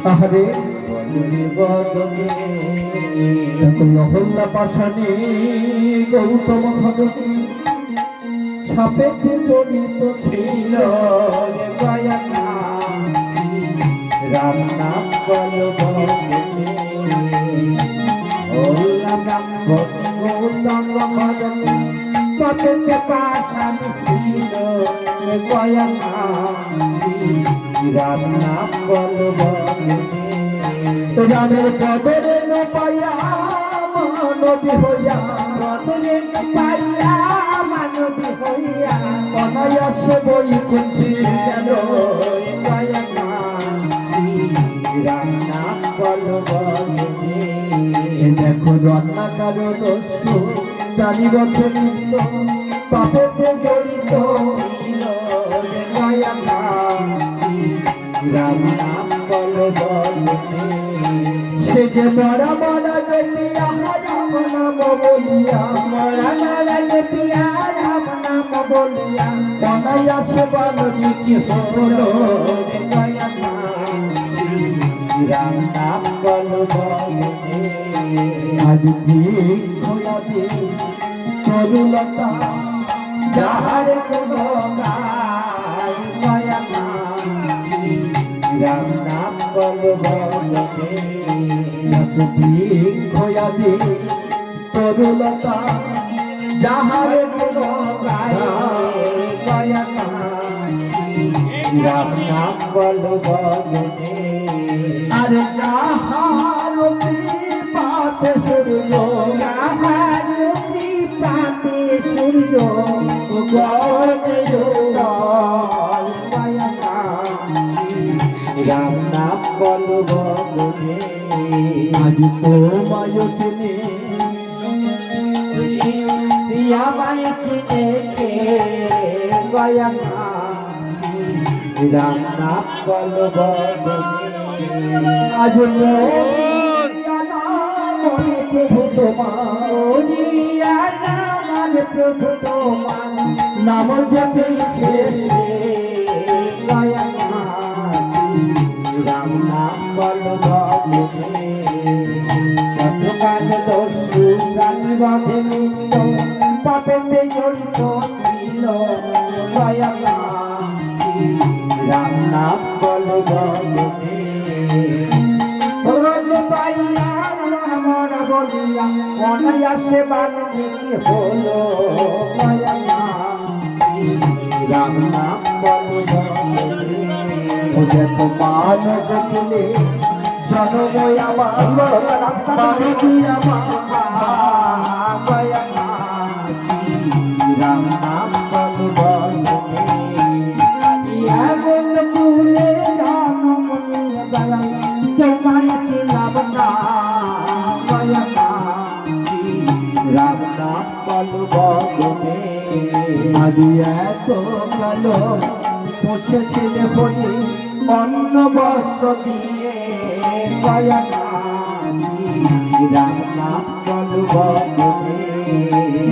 আহারে অহল্যা পাশানে গৌতম খদনী সাপেক্ষে জড়িত ছিল রাম নাম গৌতম খদনী সাপেক্ষে পাশানে ছিল রাম নাম রামের পদরে পাইয়া মানবী হইয়া পদরে পাইয়া মানবী হইয়া অনায়াসে বৈকুণ্ঠে গেল রাম নাম দেখো রত্নাকার দস্যু প্রাণীরথে লিপ্ত পাপেতে জড়িত ছিল রাম নাম সে যে মরা মরা গেলিয়া রাম নাম বলিয়া মরা মরা গেলিয়া রাম নাম বলিয়া অনায়াসে বাল্মীকি হলো রাম নাম আজ খোলাতে তরুলতা যাহার কোনো রাম নাম খোয়াদে তরুলতা যাহার কোনো রাম নাম আর যাহার পাতে সূর্য পাতে সূর্য রাম নাম আজ তোমায় চিনে আমায় চিনে রাম নাম আজ প্রভু তোমার প্রভু তোমার নাম জপে রাম নাম পাপেতে জড়িত ছিল রাম নাম পাইয়া আমরা বলিয়া অনায়াসে বাল্মীকি হলো রাম নাম মানব তুলে জনম আমার বাড়ি আমার রাম নাম তুলে জনম তোমার ছিলাম না রাম নাম আজ এত কালো বসেছিলে বলে অন্ন বস্ত্র দিয়ে রাম নাম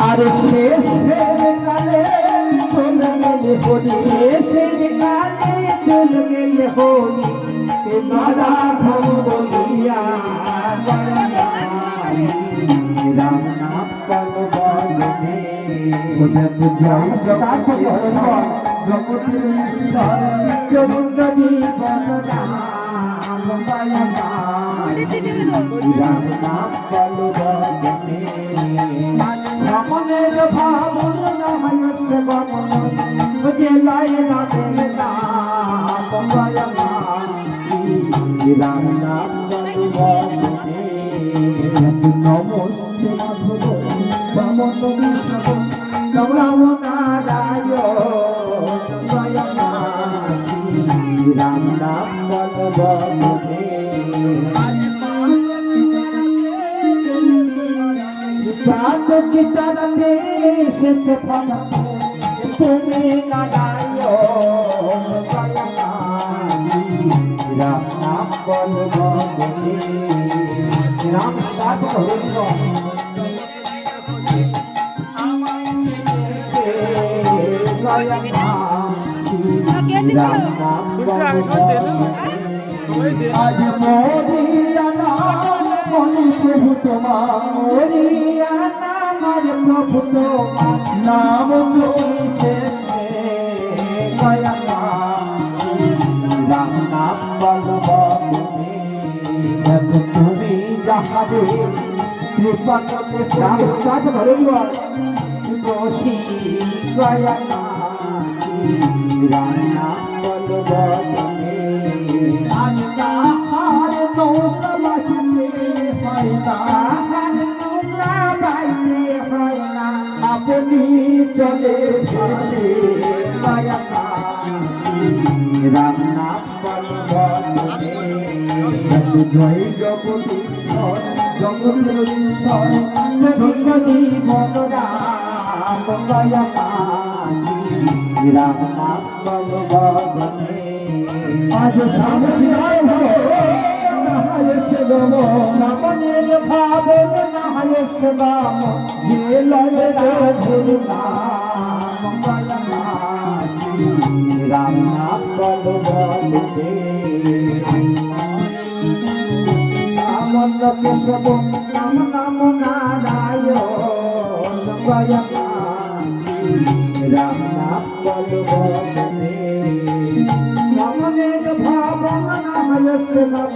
আর শেষ কালে চলে গেলে হলি শেষ কালে চলে গেলে হলি রাম বলিয়া রাম নাম জগতের সামনের ভাবন যে লাই রাম নাম নমস্তে মাধব বামন রাম নারায়ণ রাম নাম এসেছে তুমি নারায়ণ রাম নাম রাম রাম নাম আজ মরিয়ানা মনি প্রভু তোমার মরিয়ানা আমার প্রভু তোমার নাম চলছে গয়ানা রাম নাম বলব তুমি যাহাবে কৃপা করতে রাম কাজ ধরে দোষী গয়ানা রাম নাম বলব আজ তাহার নৌকা বাঁচতে হয় না নৌকা বাইতে হয় না আপনি চলে ভেসে গয়ানা রাম নাম বলব জয় জগদীশ্বর জগদীশ্বর জগদী মনরাম গয়ানা রাম নাম বলব আজ সামনে নামের ভাবন নাহায় সেবাম যে লয়ে রাম নাম বলব কেশব নাম নাম নারায়ণ গয়ানা রাম নাম বলব মনের ভাবন নাহায় সেবাম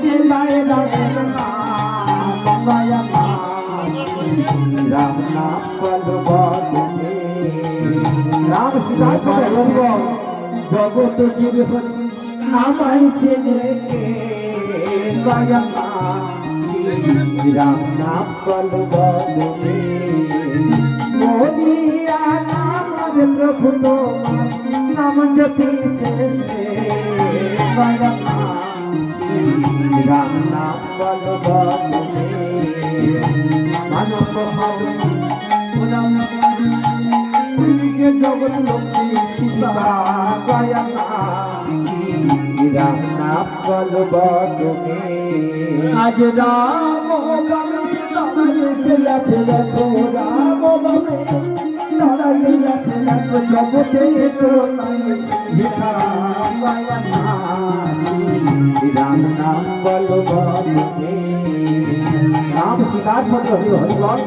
যে লয়ে রাম নাম বলব রাম সীতা জগত জীব নামাই ছেলে গয়ানা রাম নাম বলব মরিয়া নাম প্রভু তোমার নাম জপি গয়ানা রাম নাম বলব মানব হবে জগৎ লক্ষ্মী সীতা গয়ানা রাম নাম বলব আজ রাম আছে দেখো রাম লড়াই আছে দেখো জগতে তো নাই গয়ানা রাম নাম বলব রাম সীতার মতো হরিবল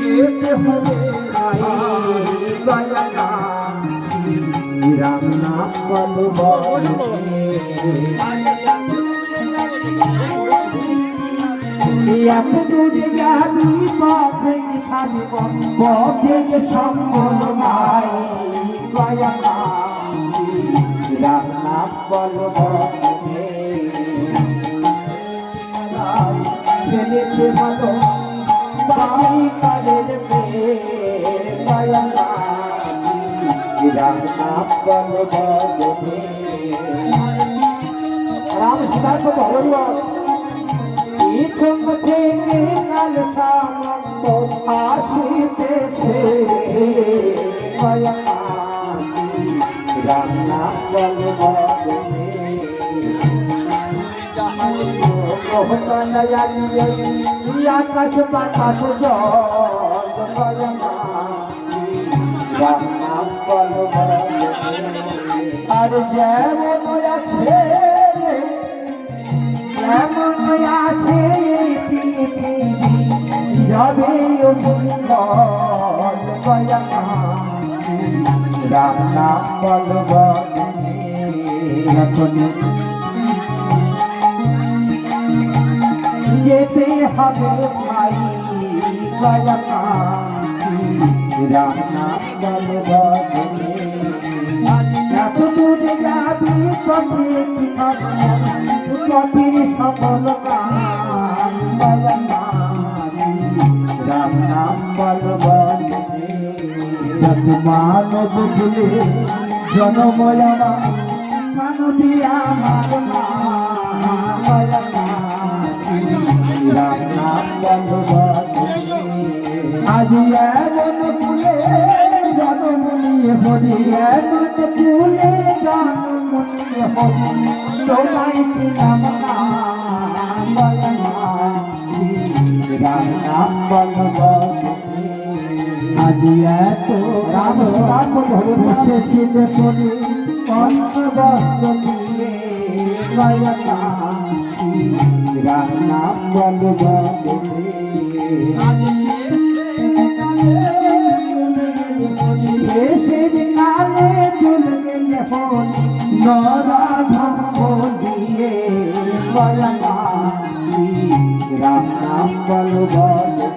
যেতে হবে গয়ানা রাম নাম বলব এত দূরে যাবি পথে থাকিব পথে সম্বল নাই গয়ানা রাম নাম বলব ফেলেছে ভালো বাড়ি কালের গয়ানা রাম নাম বলব রাম সীতার মতো হরিব পিছন থেকে কাল সামন্ত আসিতেছে গয়ানা রাম নাম বলব আকাশ বাতাস গয়ানা রাম নাম বলব আর যেমন আছে যেমন আছে যাবে গয়ানা রাম নাম বলব যেতে হবে ভাই গয়ানা রাম নাম বলব এত দূরে যাবি পথের সফল গয়ানা রাম নাম বলব মানব ভুলে জনময়না মানবী আমার গয়ানা রাম নাম বলব আজ এমন ভুলে জনমনি হরি এমন ভুলে জনমনি হরি তোমায় নাম গয়ানা রাম নাম বলব আজি এত রাম বসেছি দেখনি অন্য বস্ত্র নিয়ে রাম নাম বল বলে শেষের কালে চলে গেলে নরাধম বলিয়ে রাম নাম বল বলে